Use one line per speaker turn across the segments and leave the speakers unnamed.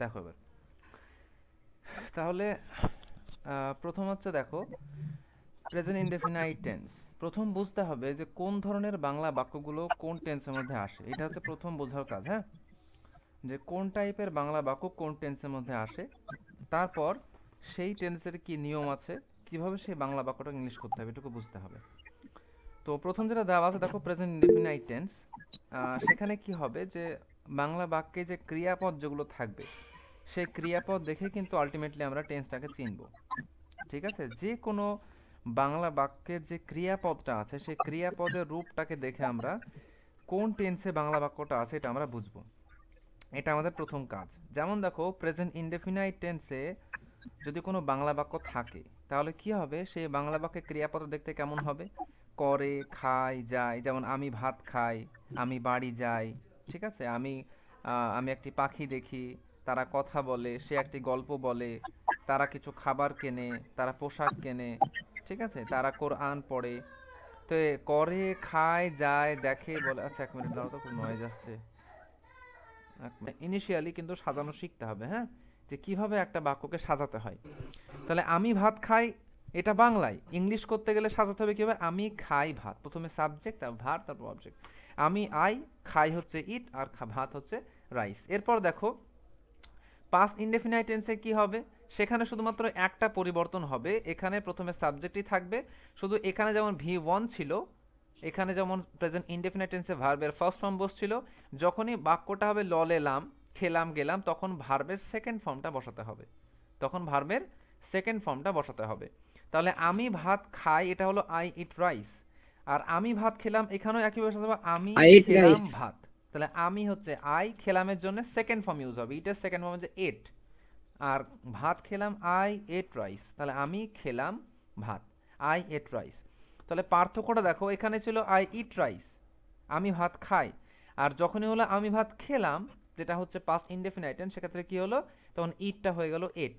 দেখো এবার, তাহলে প্রথম হচ্ছে দেখো প্রেজেন্ট ইনডেফিনাইট টেন্স। প্রথম বুঝতে হবে যে কোন ধরনের বাংলা বাক্যগুলো কোন টেন্সের মধ্যে আসে, এটা হচ্ছে প্রথম বোঝার কাজ। হ্যাঁ, যে কোন টাইপের বাংলা বাক্য কোন টেন্সের মধ্যে আসে, তারপর সেই টেন্সের কি নিয়ম আছে, কিভাবে সেই বাংলা বাক্যটা ইংলিশ করতে হবে, এটুকু বুঝতে হবে। তো প্রথম যেটা দেওয়া আছে দেখো প্রেজেন্ট ইনডেফিনাইট টেন্স, সেখানে কি হবে যে বাংলা বাক্যে যে ক্রিয়াপদ যেগুলো থাকবে সেই ক্রিয়াপদ দেখে কিন্তু আলটিমেটলি আমরা টেন্সটাকে চিনব। ঠিক আছে, যে কোনো বাংলা বাক্যের যে ক্রিয়াপদটা আছে সেই ক্রিয়াপদের রূপটাকে দেখে আমরা কোন টেন্সে বাংলা বাক্যটা আছে এটা আমরা বুঝবো। এটা আমাদের প্রথম কাজ। যেমন দেখো প্রেজেন্ট ইনডেফিনাইট টেন্সে যদি কোনো বাংলা বাক্য থাকে তাহলে কি হবে, সেই বাংলা বাক্যে ক্রিয়াপদ দেখতে কেমন হবে, করে, খায়, যায়। যেমন আমি ভাত খাই, আমি বাড়ি যাই। ঠিক আছে, আমি একটি পাখি দেখি, তারা কথা বলে, সে একটি গল্প বলে, তারা কিছু খাবার কেনে, তারা পোশাক কেনে। ঠিক আছে, তারা কোরআন পড়ে। তো করে, খায়, যায়, দেখে, বলে। আচ্ছা, এক মিনিট দাঁড়াও তো, খুব নয়েজ আসছে। ইনিশিয়ালি কিন্তু সাজানো শিখতে হবে। হ্যাঁ, যে কিভাবে একটা বাক্যকে সাজাতে হয়। তাহলে আমি ভাত খাই, এটা বাংলায়, ইংলিশ করতে গেলে সাজাতে হবে কিভাবে, আমি খাই ভাত, প্রথমে সাবজেক্ট, তারপর ভার্ব, তারপর অবজেক্ট। আমি আই, খাই হচ্ছে ইট, আর ভাত হচ্ছে রাইস। এরপর দেখো পাস্ট ইনডেফিনাইট টেন্সে কি হবে, সেখানে শুধুমাত্র একটা পরিবর্তন হবে, এখানে প্রথমে সাবজেক্টই থাকবে। শুধু এখানে যেমন V1 ছিল, এখানে যেমন প্রেজেন্ট ইনডেফিনাইট টেন্সে ভার্বের ফার্স্ট ফর্ম বসছিল, যখনই বাক্যটা হবে ললেলাম, খেলাম, গেলাম, তখন ভার্বের সেকেন্ড ফর্মটা বসাতে হবে। তখন ভার্বের সেকেন্ড ফর্মটা বসাতে হবে। তাহলে আমি ভাত খাই, এটা হলো আই ইট রাইস। আর আমি ভাত খেলাম, এখানেও একই বসাতে হবে, আমি
আই এট
খেলাম
রাইস।
ভাত। তাহলে আমি হচ্ছে আই, খেলামের জন্য সেকেন্ড ফর্ম ইউজ হবে, ইটের সেকেন্ড ফর্ম হচ্ছে এট। আর ভাত খেলাম, আই এট রাইস। তাহলে আমি খেলাম ভাত, আই এট রাইস। তাহলে পার্থক্যটা দেখো, এখানে ছিল আই ইট রাইস, আমি ভাত খাই। আর যখনই হলো আমি ভাত খেলাম, যেটা হচ্ছে পাস্ট ইনডেফিনাইট টেন্স, সেক্ষেত্রে কি হলো, তখন ইটটা হয়ে গেল এট।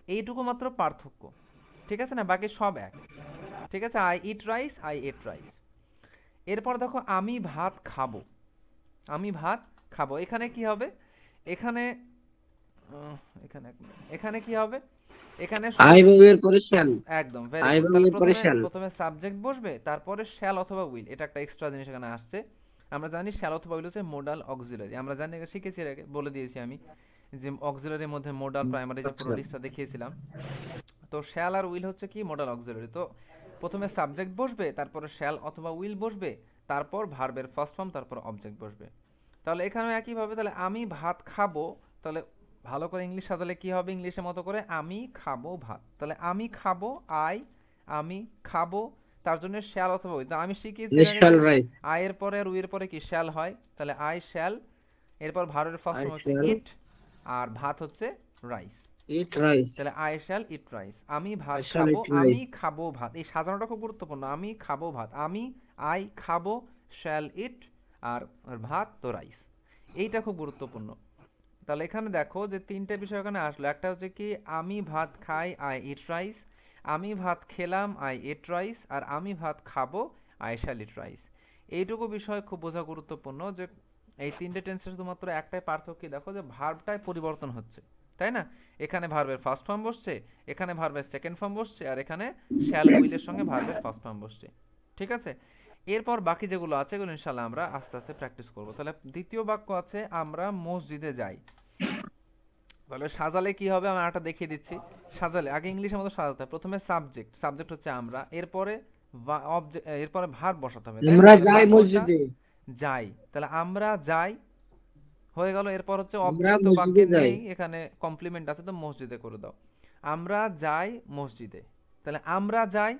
এইটুকু মাত্র পার্থক্য। ঠিক আছে না, বাকি সব এক। ঠিক আছে, I eat rice, I ate rice. এরপর দেখো আমি ভাত খাবো, আমি ভাত খাবো, এখানে কি হবে, এখানে আহ, এখানে এখানে কি হবে, এখানে শুধু
আই বউ এর পরে শ্যাল।
একদম ভেরি
আই
গুড।
বউ
তাহলে
এর পরে
প্রথমে
শ্যাল।
প্রথমে সাবজেক্ট বসবে, তারপরে শ্যাল অথবা উইল, এটা একটা এক্সট্রা জিনিস এখানে আসছে। আমরা জানি শ্যাল অথবা উইল হচ্ছে মোডাল অক্সিলারি, আমরা জানি, এটা শিখেছি এর আগে, বলে দিয়েছি আমি, যে অক্সিলারির মধ্যে মোডাল প্রাইমারি যে পুরো
আচ্ছা।
লিস্টটা দেখিয়েছিলাম। তো শ্যাল আর উইল হচ্ছে কি মোডাল অক্সিলারি। তো প্রথমে সাবজেক্ট বসবে, তারপরে শ্যাল অথবা উইল বসবে, তারপর ভার্বের ফার্স্ট ফর্ম, তারপর অবজেক্ট বসবে। তাহলে এখানেও একইভাবে, তাহলে আমি ভাত খাবো, তাহলে ভালো করে ইংলিশ সাজালে কি হবে, ইংলিশের মতো করে আমি খাবো ভাত। তাহলে আমি খাবো, আই, আমি খাবো, তার জন্য শ্যাল অথবা উইল। আমি শিখিয়েছি এর আগে
শ্যাল
যে
রাইস।
আয়ের পরে আর উইয়ের পরে কি শ্যাল হয়, তাহলে আই শ্যাল, এরপর ভার্বের ফার্স্ট
আই
ফর্ম হচ্ছে
শ্যাল
ইট, আর ভাত হচ্ছে রাইস।
Eat rice.
তাহলে আই শ্যাল ইট রাইস, আমি ভাত
আই শ্যাল
খাবো,
ইট
আমি
রাইস।
খাবো ভাত। এই সাজানোটা খুব গুরুত্বপূর্ণ, আমি খাবো ভাত, আমি, আই খাবো, শ্যাল ইট, আর আর ভাত তো রাইস। এইটা খুব গুরুত্বপূর্ণ। তাহলে এখানে দেখো যে তিনটে বিষয় এখানে আসলো, একটা হচ্ছে কি আমি ভাত খাই, আই ইট রাইস, আমি ভাত খেলাম, আই ইট রাইস, আর আমি ভাত খাবো, আই শ্যাল ইট রাইস। এইটুকু বিষয় খুব বোঝা গুরুত্বপূর্ণ যে এই তিনটে টেন্সে শুধুমাত্র একটাই পার্থক্য, দেখো যে ভার্বটাই পরিবর্তন হচ্ছে, তাই না। এখানে ভার্বের ফার্স্ট ফর্ম বসছে, এখানে ভার্বের সেকেন্ড ফর্ম বসছে, আর এখানে শ্যাল উইলের সঙ্গে ভার্বের ফার্স্ট ফর্ম বসছে। ঠিক আছে, এরপর বাকি যেগুলো আছে এগুলো ইনশাল্লাহ আমরা আস্তে আস্তে প্র্যাকটিস করব। তাহলে দ্বিতীয় বাক্য আছে আমরা মসজিদে যাই। তাহলে সাজালে কি হবে, আমি আরেকটা দেখিয়ে দিচ্ছি। সাজালে আগে ইংলিশের মতো সাজাতে হবে, প্রথমে সাবজেক্ট, সাবজেক্ট হচ্ছে আমরা, এরপরে এরপরে ভার্ব বসাতে হবে, তাই না।
আমরা
এর
যাই
ভার্ব কোনটা,
মসজিদে।
যাই। তাহলে আমরা যাই হয়ে গেল। এরপর হচ্ছে
আমরা
অবজেক্ট তো
মসজিদে
বাক্যে
যাই।
নেই, এখানে কমপ্লিমেন্ট আছে, তো মসজিদে করে দাও। আমরা যাই মসজিদে। তাহলে আমরা যাই,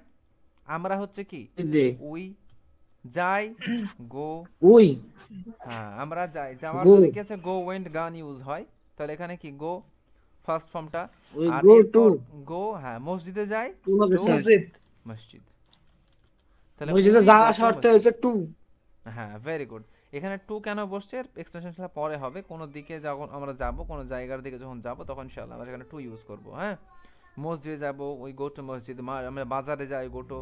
আমরা হচ্ছে কি
মসজিদে।
উই, যাই গো।
উই।
হ্যাঁ, আমরা যাই, যাওয়ার
গো।
জন্য কি আছে, গো ওয়েন্ট গান ইউজ হয়। তাহলে এখানে কি গো ফার্স্ট ফর্মটা,
উই
আর
গো টু।
এরপর গো, হ্যাঁ মসজিদে যাই
টু হবে
টু
স্যার।
মসজিদ। তাহলে
মসজিদে
উই গো
যাওয়া
টু
শর্তে
মসজিদ।
হয়েছে টু।
হ্যাঁ ভেরি গুড। এখানে টু কেন বসছে, এক্সপ্লেনেশনটা পরে হবে, কোনো দিকে যখন আমরা যাব, কোনো জায়গার দিকে যখন যাব, তখন ইনশাআল্লাহ আমরা সেখানে টু ইউজ করব। হ্যাঁ, মসজিদে যাব, ওই গো টু মসজিদ, আমরা বাজারে যাই, গো টু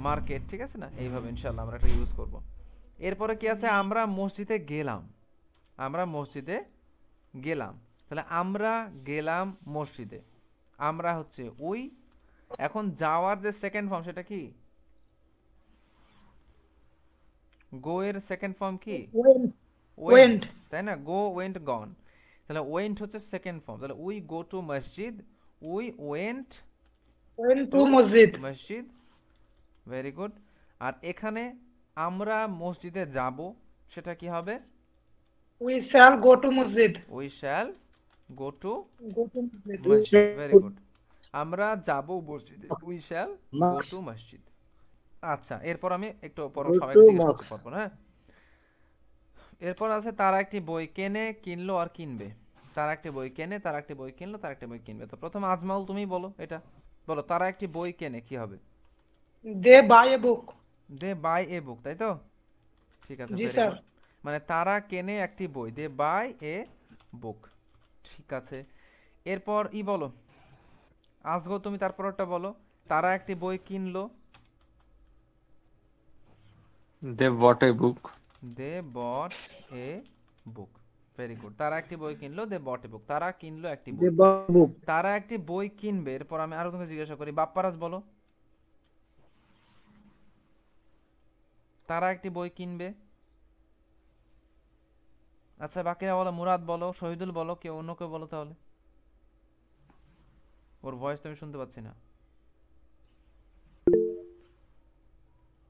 মার্কেট। ঠিক আছে না, এইভাবে ইনশাআল্লাহ আমরা এটা ইউজ করব। এরপরে কি আছে, আমরা মসজিদে গেলাম, আমরা মসজিদে গেলাম। তাহলে আমরা গেলাম মসজিদে, আমরা হচ্ছে উই। এখন যাওয়ার যে সেকেন্ড ফর্ম সেটা কি? গো এর সেকেন্ড ফর্ম কি?
Went.
Went,
Went.
তাই না? Go, went, gone. তাহলে ওয়েন্ট হচ্ছে সেকেন্ড ফর্ম, তাহলে we go to masjid, we went
Went
to
to masjid.
মসজিদ। Very good. আর এখানে আমরা মসজিদে যাব, সেটা কি হবে?
We shall go to masjid.
We shall go to
Go to masjid.
মসজিদ। Very good. আমরা যাব মসজিদে, উই শ্যাল গো টু মসজিদ। আচ্ছা, এরপর আমি একটু পর
Go
সবাইকে
to
জিজ্ঞেস করতে
mosque.
পারবো, হ্যাঁ? এরপর আছে তারা একটি বই কেনে, কিনলো আর কিনবে। তারা একটি বই কেনে, তারা একটি বই কিনলো, তারা একটি বই কিনবে। তো প্রথম আজমাউল তুমি বলো, এটা বলো। তারা একটি বই কেনে কি হবে?
They buy a book.
They buy a book, তাই তো? ঠিক আছে,
জি
ভেরি
স্যার।
গুড। মানে তারা কেনে একটি বই, দে বাই এ বুক। ঠিক আছে, এরপর ই বলো, আজগো তুমি তারপরটা বলো। তারা একটি বই কিনলো,
They bought a book.
They bought a book. Very good. তারা একটি বই কিনলো, দে বট এ বুক। তারা কিনলো একটি বই।
The book.
তারা একটি বই কিনবে, এরপর আমি আরো তোমাকে জিজ্ঞাসা করি, বাপ্পারাজ বলো। তারা একটি বই কিনবে। আচ্ছা, বাকিরা বলো। মুরাদ বলো, শহীদুল বলো, কেউ অন্য কেউ বলো তাহলে। ওর ভয়েস তো আমি শুনতে পাচ্ছি না।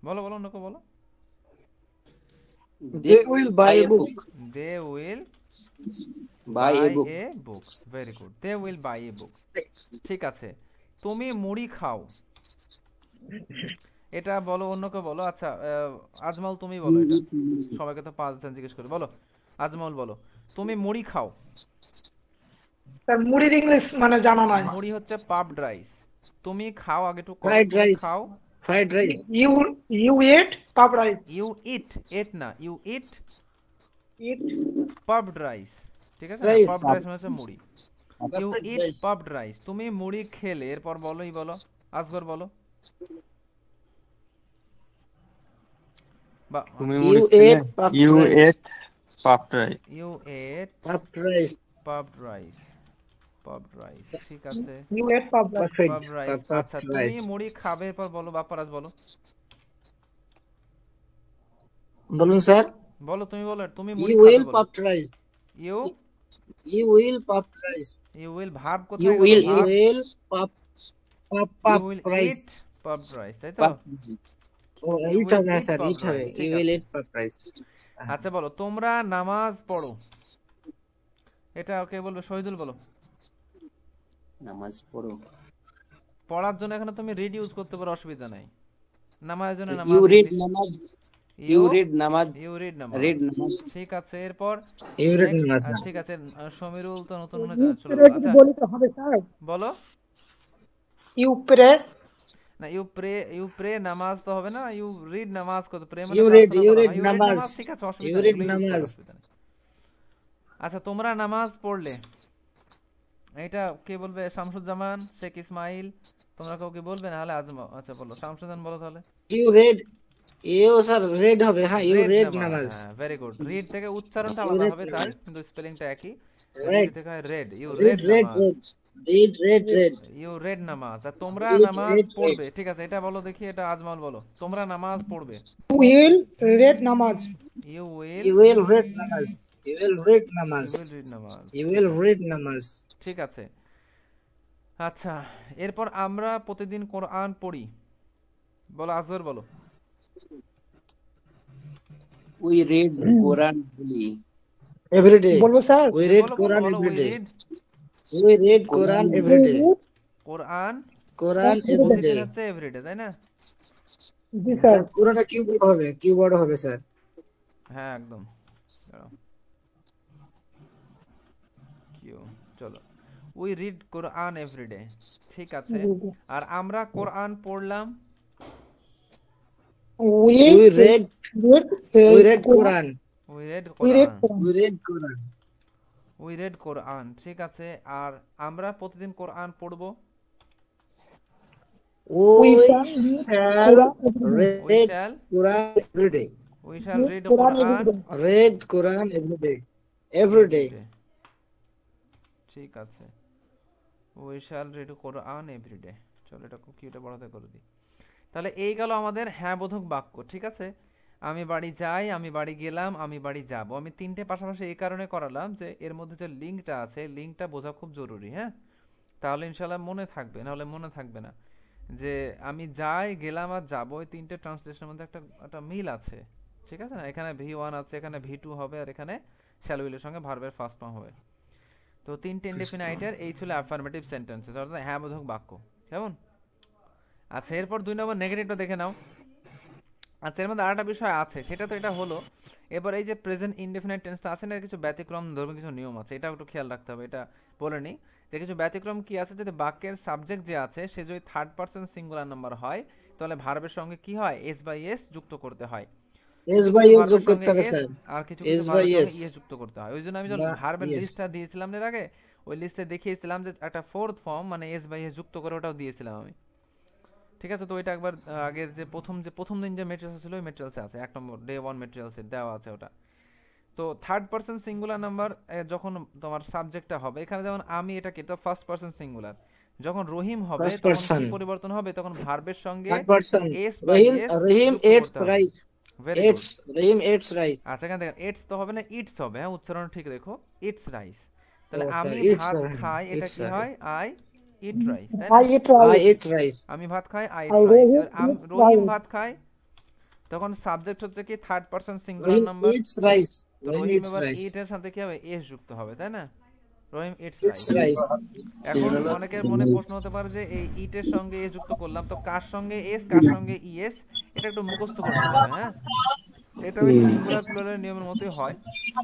বলো বলো, অন্য কেউ বলো।
They will buy a book.
They will
Buy a book.
A book. Very good, they will buy a book. ঠিক আছে, তুমি মুড়ি খাও, এটা বলো, অন্য কেউ বলো। আচ্ছা, আজমাল তুমি বলো এটা। সবাইকে তো 5 জন জিজ্ঞেস করে, বলো। আজমাল বলো, তুমি মুড়ি খাও।
স্যার মুড়ির ইংলিশ মানে জানা নাই।
মুড়ি হচ্ছে পাফড রাইস। তুমি খাও, আগে একটু
Fried
তুমি
rice.
খাও।
Fried rice.
You eat puff rice.
You eat, এট না, you eat
Eat
puffed rice. ঠিক আছে,
Rice.
পাফড রাইস মানে হচ্ছে মুড়ি। You eat puffed rice. তুমি মুড়ি খেলে, এরপর বলো, ই বলো। আসগর বলো। বা
তুমি
You
মুড়ি
ate
খেলে?
puffed
You
rice.
ate puffed rice.
You ate
Puffed rice.
Puffed rice, puffed rice. ঠিক আছে,
you ate puff rice.
Perfect.
Puffed rice.
Puffed
আচ্ছা, তুমি
rice.
মুড়ি খাবে, এরপর বলো। বাপ্পারাজ বলো।
বলুন স্যার।
বলো, তুমি বলো, তুমি মুড়ি
You
খাবে
will
বলো।
puffed rice.
You
You will puffed rice.
You will, verb
You
কোথায় গেল?
will. You
verb.
will puff.
You
Puffed
will
rice.
Eat puffed rice, তাই তো?
Puff.
Oh,
You
eat
will
হবে
eat
স্যার,
puffed
eat হবে।
rice, ঠিক
You will
আছে।
eat puffed rice.
আচ্ছা, বলো, তোমরা নামাজ পড়ো, এটা কে বলবে? শহীদুল বলো।
নামাজ পড়ো।
পড়ার জন্য এখানে তুমি রিড ইউজ করতে পারো, অসুবিধা নাই। নামাজের জন্য নামাজ।
You read namaz. You read নামাজ।
ইউ রিড নামাজ।
Read নামাজ।
ঠিক আছে, এরপর
You read
next,
নামাজ।
ঠিক আছে, সমীরুল তো নতুন মনে
You
চলো।
pray
আচ্ছা,
বলিতে হবে স্যার।
বলো
You pray.
না। ইউ প্রে নামাজ তো হবে না, ইউ রিড নামাজ কত? প্রে মানে
You
প্রার্থনা
read
করা।
নামাজ।
ইউ রিড নামাজ, ঠিক আছে,
You
অসুবিধা নেই,
read
এগুলো use করো,
নামাজ।
অসুবিধা নেই। আচ্ছা, তোমরা নামাজ পড়লে, এটা কে বলবে? শামসুজ্জামান, শেখ ইসমাইল, তোমরা কাউকে বলবে না হলে আজমা। আচ্ছা, বলো, শামসুজ্জামান বলো তাহলে।
You read. You sir read হবে, হ্যাঁ। You read নামাজ।
হ্যাঁ, ভেরি গুড। রিড থেকে উচ্চারণটা
You
আলাদা
read
হবে তাই,
নামাজ।
কিন্তু স্পেলিংটা একই।
Read.
থেকে হয় read. You
Read,
read
read,
namaz.
read. Read.
You read namaz. আর তোমরা
Read,
নামাজ
read,
পড়বে, ঠিক আছে, এটা বলো দেখি, এটা আজমাল বলো। তোমরা নামাজ পড়বে।
You will read namaz.
You will,
You will read namaz. You will read নামাজ।
You will read namaz.
You will read নামাজ।
ঠিক আছে। আচ্ছা, এরপর আমরা প্রতিদিন কোরআন পড়ি, বলো। আসগর বলো।
We read Quran daily.
Every day.
বলবো স্যার।
We read
বলো,
Quran
বলো,
every
we
day.
read
We read Quran every day.
Quran
Quran every
প্রতিদিন
day.
হচ্ছে এভরিডে, তাই না?
জি স্যার।
পুরোটা কি বড় হবে? কি বড় হবে স্যার?
হ্যাঁ, একদম। দাঁড়াও। কিউ, চলো। উই রিড কোরআন এভরিডে, ঠিক আছে। আর আমরা কোরআন পড়লাম,
We
We read.
read
We read Quran.
We read
We read
Quran,
We read Quran.
We read Quran, ঠিক আছে। আর আমরা প্রতিদিন কোরআন পড়বো,
We
We
shall
shall
we
read
shall,
Quran every day.
We shall read
Quran
Quran
every day.
Read Quran every day. Every day.
ঠিক আছে, we shall read Quran every day. চলো এটা কি এটা বড়তে করে দিই। তাহলে এই গেল আমাদের হ্যাঁ বোধক বাক্য, ঠিক আছে। আমি বাড়ি যাই, আমি বাড়ি গেলাম, আমি বাড়ি যাব। আমি তিনটে পাশাপাশি এই কারণে করালাম যে এর মধ্যে যে লিঙ্কটা আছে, লিঙ্কটা বোঝা খুব জরুরি, হ্যাঁ। তাহলে ইনশাল্লাহ মনে থাকবে, নাহলে মনে থাকবে না। যে আমি যাই, গেলাম আর যাবো, এই তিনটে ট্রান্সলেশনের মধ্যে একটা একটা মিল আছে, ঠিক আছে না। এখানে V1 আছে, এখানে V2 হবে, আর এখানে শ্যাল উইলের সঙ্গে ভার্বের ফার্স্ট ফর্ম হবে। তো তিনটে ইনডেফিনাইটের এই ছিল অ্যাফার্মেটিভ সেন্টেন্সেস, অর্থাৎ হ্যাঁ বোধক বাক্য, কেমন? আচ্ছা, এরপর 2 নম্বর নেগেটিভটা দেখে নাও। আচ্ছা, এর মধ্যে আরেকটা বিষয় আছে, সেটা তো এটা হলো। এবার এই যে প্রেজেন্ট ইনডেফিনাইট টেন্সটা আছে না, এর কিছু ব্যতিক্রম ধর্মীয় কিছু নিয়ম আছে, এটাও একটু খেয়াল রাখতে হবে। এটা বলে নি যে কিছু ব্যতিক্রম কি আছে। যদি বাক্যের সাবজেক্ট যে আছে সে যদি থার্ড পারসন সিঙ্গুলার নাম্বার হয়, তাহলে ভার্বের সঙ্গে কি হয়, এস বাই এস যুক্ত করতে হয়।
এস
কিছু
বাই
কিছু
এস
ভার্বের
যোগ করতে
সঙ্গে
হবে
এস,
স্যার।
আর কিছু
এস
কিছু
বাই
ভার্বের সঙ্গে
এস
ইএস যুক্ত করতে হয়। ওই জন্য আমি যে
বা
ভার্বের
ইয়েস।
লিস্টটা দিয়েছিলাম এর আগে, ওই লিস্টে দেখিয়েছিলাম যে একটা ফোর্থ ফর্ম মানে এস বাই এস যুক্ত করে, ওটাও দিয়েছিলাম আমি, ঠিক আছে। তো ওইটা একবার আগের যে প্রথম দিন যে মেটেরিয়ালস ছিল ওই মেটেরিয়ালসে আছে, 1 নম্বর ডে 1 মেটেরিয়ালসে দেওয়া আছে ওটা। তো থার্ড পারসন সিঙ্গুলার নাম্বার যখন তোমার সাবজেক্টটা হবে, এখানে যেমন আমি, এটা কি, এটা ফার্স্ট পারসন সিঙ্গুলার। যখন রহিম হবে
ফার্স্ট
তখন কি
পারসন
পরিবর্তন হবে, তখন ভার্বের সঙ্গে
থার্ড পারসন।
এস বাই
রহিম
এস
রহিম
যুক্ত
এটস
করতে হবে।
Rice.
Very good.
Eats Rahim eats rice.
আচ্ছা, এখানে দেখেন এটস তো হবে না, ইটস হবে, হ্যাঁ, উচ্চারণ ঠিক রেখো, ইটস রাইস।
ও
তাহলে
স্যার,
আমি
ইটস
ভাত খাই, এটা
ইটস
কি
রাইস।
হয়, আই ইট রাইস, তাই
I
না?
eat
I
rice.
Eat rice.
আমি ভাত খাই, I
I
eat rice.
really
এবার
eat
রহিম
rice.
ভাত খায়, তখন সাবজেক্ট হচ্ছে কি থার্ড পারসন সিঙ্গুলার
রহিম
নাম্বার।
Eats rice.
তো
রহিম
রহিম
ইটস
এবার
রাইস।
ইট এর সাথে কি হবে, এস যুক্ত হবে, তাই না? রহিম ইটস
ইটস
রাইস।
রাইস।
এখন অনেকের মনে প্রশ্ন হতে পারে যে এই ইটের সঙ্গে এস যুক্ত করলাম, তো কার সঙ্গে এস, কার সঙ্গে ইএস, এটা একটু মুখস্থ করে নিতে হবে, হ্যাঁ। এটা ওই সিঙ্গুলার প্লুরালের নিয়মের মতোই হয়,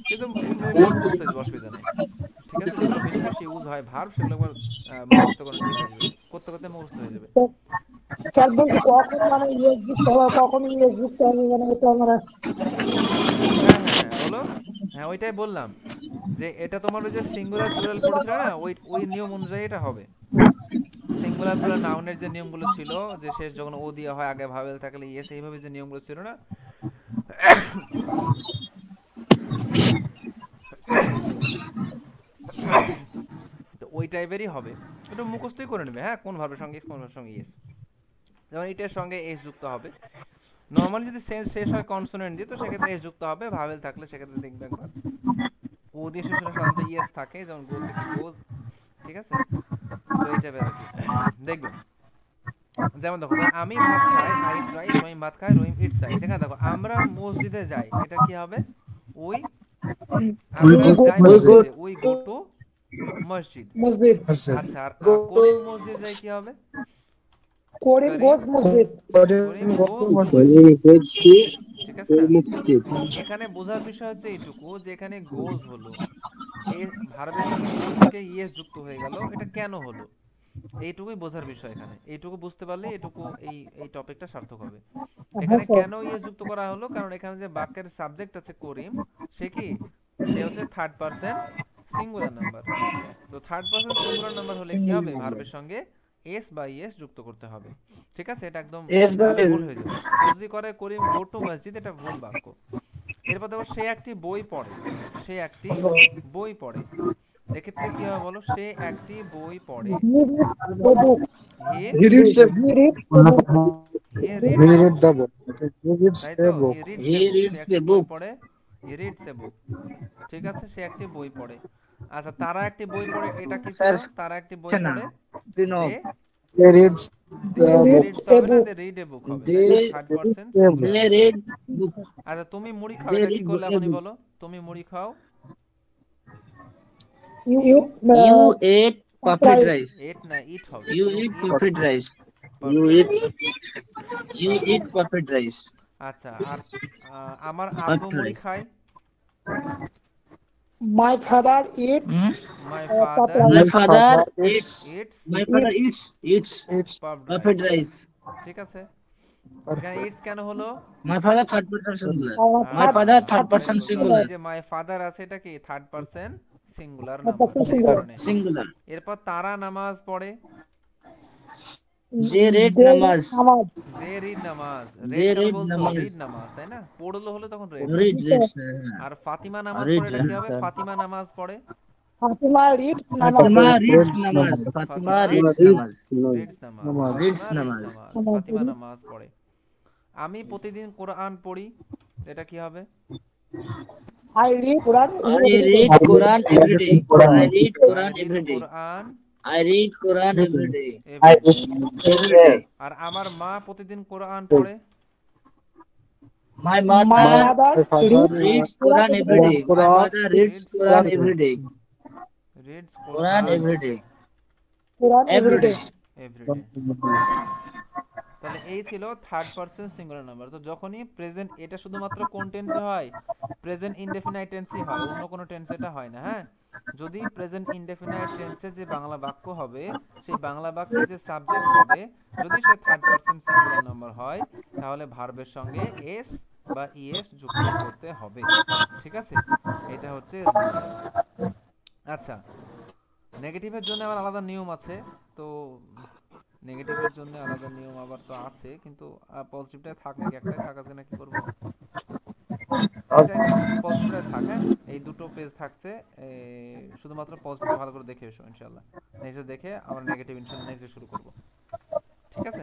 কিন্তু এমনি মুখস্থ হয়ে যাবে, অসুবিধা নেই, ঠিক আছে। যেগুলো বেশি বেশি ইউজ হয় ভার্ব, সেগুলো একবার মুখস্থ করে নিতে থাকবে, করতে করতে মুখস্থ হয়ে যাবে।
স্যার বলছি কখন মানে ইয়েস যুক্ত হবে, কখন ইয়েস যুক্ত হবে, মানে এটা আমরা
হ্যাঁ হ্যাঁ হ্যাঁ, বলো। হ্যাঁ, ওইটাই বললাম যে এটা তোমার ওই যে সিঙ্গুলার প্লুরাল পড়েছিল না, ওই ওই নিয়ম অনুযায়ী এটা হবে। সিঙ্গুলার প্লুরাল নাউনের যে নিয়মগুলো ছিল, যে শেষ যখন ও দেওয়া হয়, আগে ভাবেল থাকলে ইয়েস, এইভাবে যে নিয়মগুলো ছিল না, তো ওই টাইপেরই হবে। একটু মুখস্থই করে নেবে, হ্যাঁ, কোন ভার্বের সঙ্গে কোন ভার্বের সঙ্গে ইয়েস। যেমন এটার সঙ্গে এস যুক্ত হবে। নরমালি যদি শেষ হয় কনসোনেন্ট দিয়ে, তো সেক্ষেত্রে এস যুক্ত হবে। ভাবেল থাকলে সেক্ষেত্রে দেখবে একবার ও দিয়ে শেষ হলে সাধারণত ইয়েস থাকে, যেমন গো থেকে গোজ, ঠিক আছে। তো এই টাইপের আর কি দেখবে। যেমন দেখো, আমি ভাত খাই, আই ইট রাইস, রহিম ভাত খায়, রহিম ইটস রাইস। এখানে দেখো, আমরা মসজিদে যাই, এটা কি হবে, উই, আমরা যাই মসজিদে, উই গো টু মসজিদ।
মসজিদ।
আচ্ছা, আর করিম মসজিদ যাই কি হবে,
করিম গোজ মসজিদ।
করিম গো টু মসজিদ, ঠিক আছে না। এখানে বোঝার বিষয় হচ্ছে এইটুকু, যে এখানে গোজ হলো, এই ভার্বের সঙ্গে গো থেকে ইএস যুক্ত হয়ে গেল, এটা কেন হলো, এইটুকুই বোঝার বিষয় এখানে। এইটুকু বুঝতে পারলে এটুকু এই টপিকটা সার্থক হবে। এখানে কেন ইএস যুক্ত করা হলো, কারণ এখানে যে বাক্যের সাবজেক্ট আছে করিম, সে হচ্ছে থার্ড পারসন সিঙ্গুলার নাম্বার। তো থার্ড পারসন সিঙ্গুলার নাম্বার হলে কি হবে, ভার্বের সঙ্গে এস বা ইএস যুক্ত করতে হবে, ঠিক আছে। এটা একদম ভুল হয়ে যাবে যদি করে করিম গো টু মসজিদ, এটা ভুল বাক্য। এরপর দেখো, সে একটি বই পড়ে, সে একটি বই পড়ে, এক্ষেত্রে কি হবে বলো, সে একটি বই পড়ে। He
He reads a book.
He reads a book, তাই তো, হি রিডস এ বুক, সে
He reads
একটি
a
বই
book.
পড়ে, হি রিডস এ বুক, ঠিক আছে, সে একটি বই পড়ে। আচ্ছা, তারা একটি বই পড়ে, এটা কি ছিল, তারা একটি বই পড়ে, দে
রিডস
দে রিডস হবে না, দে রিড এ বুক হবে, third person singular.
They read book.
আচ্ছা, তুমি মুড়ি খাও,
They
এটা কি
read
করলে
a
এখনই
book.
বলো, তুমি মুড়ি খাও,
You
You
eat
ate puffed rice.
এট না ইট হবে,
You
you
eat
eat
puffed rice. You eat puffed rice.
আচ্ছা, আর আমার আব্বু
Puffed
মুড়ি
rice.
খায়,
my father eats
my
puffed
father
My
rice.
father eats.
It's
My father eats
puffed
puffed rice.
ঠিক আছে। এখানে ইটস কেন হলো,
My father third person singular.
Our
My father third
third
person
এই
singular.
যে my father আছে, এটা কি third person singular
Third
number,
person
সেই
singular.
কারণে।
Singular.
এরপর তারা নামাজ পড়ে,
They read
They
namaz.
They read namaz,
They
read কেন
read
বলছো,
namaz.
রিড নামাজ, তাই না, পড়লো হলো তখন রেড।
Read.
আর ফাতিমা নামাজ
Read,
পড়ে, এটা কি হবে,
sir.
ফাতিমা নামাজ পড়ে,
ফাতিমা রিডস নামাজ
Fatima reads namaz. Fatima
Fatima
reads namaz.
Reads নামাজ,
Reads
ফাতিমা রিডস
namaz.
নামাজ, ফাতিমা নামাজ পড়ে। আমি প্রতিদিন কোরআন পড়ি, এটা কি হবে?
I read Quran
I read Quran every day. I read Quran
I read
every day.
Quran
I read Quran every day.
Every day.
Every day.
আর আমার মা প্রতিদিন কোরআন পড়ে।
My
my
mother
mother
reads Quran every day. My mother reads Quran every day.
Reads
Quran every day.
Quran
Every
everyday
day.
Everyday. তাহলে এই ছিল third person singular number. তো যখনই প্রেজেন্ট, এটা শুধুমাত্র কোন টেন্সে হয়? প্রেজেন্ট ইনডেফিনাইট টেন্সই হয়, অন্য কোনো টেন্সে এটা হয় না। হ্যাঁ, যদি প্রেজেন্ট ইনডেফিনাইট টেন্সে যে বাংলা বাক্য হবে, সেই বাংলা বাক্যে যে সাবজেক্ট হবে, যদি সে থার্ড পারসন সিঙ্গুলার নাম্বার হয়, তাহলে ভার্বের সঙ্গে এস বা ইএস যুক্ত করতে হবে। ঠিক আছে, এটা হচ্ছে rule। আচ্ছা, নেগেটিভের জন্য আবার আলাদা নিয়ম আছে। তো নেগেটিভের জন্য আলাদা নিয়ম আবার তো আছে, কিন্তু পজিটিভটাই থাক নাকি, একটাই থাক, আজকে নাকি করবো? এটাই পজিটিভটাই থাক। হ্যাঁ, এই দুটো পেজ থাকছে, শুধুমাত্র পজিটিভটা ভালো করে দেখে এসো ইনশাআল্লাহ। নেক্সট দেখে আমরা নেগেটিভ ইনশাআল্লাহ নেক্সট শুরু করব। ঠিক আছে,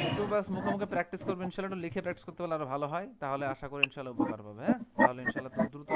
একটু বাস মুখে মুখে প্র্যাকটিস করবে ইনশাআল্লাহ, একটু লিখে প্র্যাকটিস করতে পারলে আরো ভালো হয়, তাহলে আশা করি ইনশাআল্লাহ উপকার পাবে। হ্যাঁ, তাহলে ইনশাআল্লাহ দ্রুত